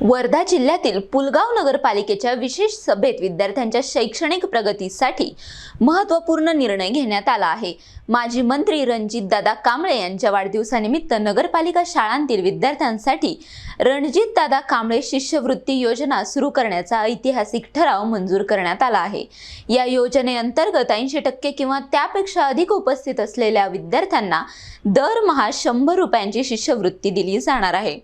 वर्धा जिल्ह्यातील पुलगाव नगरपालिकेच्या विशेष सभेत विद्यार्थ्यांच्या शैक्षणिक प्रगतीसाठी महत्त्वपूर्ण निर्णय घेण्यात आला आहे। माजी मंत्री रणजितदादा कांबळे यांच्या वाढदिवसानिमित्त नगरपालिका शाळांतील विद्यार्थ्यांसाठी रणजितदादा कांबळे शिष्यवृत्ती योजना सुरू करण्याचा ऐतिहासिक ठराव मंजूर करण्यात आला आहे। या योजनेअंतर्गत 80% किंवा त्यापेक्षा अधिक उपस्थित असलेल्या विद्यार्थ्यांना दरमहा 100 रुपयांची शिष्यवृत्ती दिली जाणार आहे।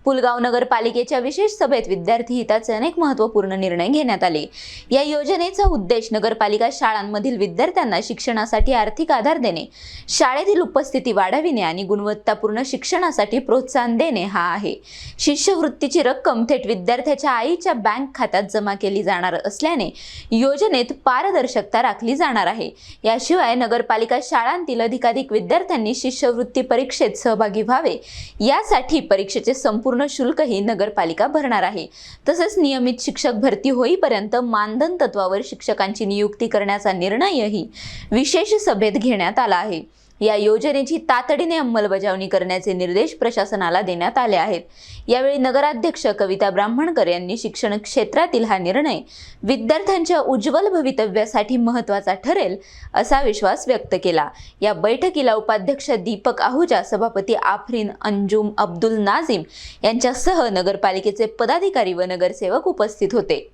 पुलगाव नगरपालिकेच्या विशेष सभेत विद्यार्थी हिताचे अनेक महत्त्वपूर्ण निर्णय घेण्यात आले। या योजनेचा उद्देश नगरपालिका शाळांमधील विद्यार्थ्यांना शिक्षणासाठी आर्थिक आधार देणे, शाळेतील उपस्थिती वाढविणे आणि गुणवत्तापूर्ण शिक्षणासाठी प्रोत्साहन देणे हा आहे। शिष्यवृत्तीची रक्कम थेट विद्यार्थ्याच्या आईच्या बँक खात्यात जमा केली जाणार असल्याने योजनेत पारदर्शकता राखली जाणार आहे। याशिवाय नगरपालिका शाळांतील अधिकाधिक विद्यार्थ्यांनी शिष्यवृत्ती परीक्षेत सहभागी व्हावे यासाठी परीक्षेचे संपूर्ण शुल्क ही नगरपालिका भरणार आहे। तसेच नियमित शिक्षक भरती होईपर्यंत मानधन तत्वावर शिक्षकांची नियुक्ती करण्याचा निर्णयही विशेष सभेत घेण्यात आला आहे। या योजनेची तातडीने अंमलबजावणी करण्याचे निर्देश प्रशासनाला देण्यात आले आहेत। यावेळी नगराध्यक्ष कविता ब्राह्मणकर यांनी शिक्षण क्षेत्रातील हा निर्णय विद्यार्थ्यांच्या उज्ज्वल भवितव्यासाठी महत्त्वाचा ठरेल असा विश्वास व्यक्त केला। या बैठकीला उपाध्यक्ष दीपक आहुजा, सभापती आफरीन अंजुम अब्दुल नाझिम यांच्यासह नगरपालिकेचे पदाधिकारी व नगरसेवक उपस्थित होते।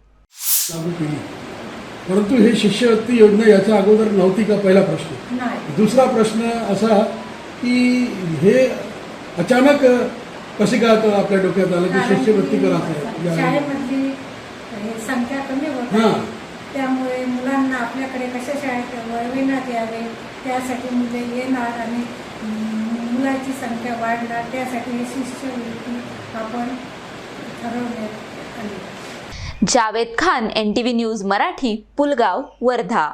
परंतु हे शिष्यवृत्ती योजना याच्या अगोदर नव्हती का, पहिला प्रश्न। दुसरा प्रश्न असा की हे अचानक कसे काय आपल्या डोक्यात आलं की शिष्यवृत्ती करायचं? शाळेमधली संख्या कमी होती, त्यामुळे मुलांना आपल्याकडे कशा शाळेत वळविण्यात यावे त्यासाठी मुले येणार आणि मुलाची संख्या वाढणार, त्यासाठी ही शिष्यवृत्ती आपण ठरवण्यात आली। Javed Khan, NTV news Marathi, Pulgaon, Wardha.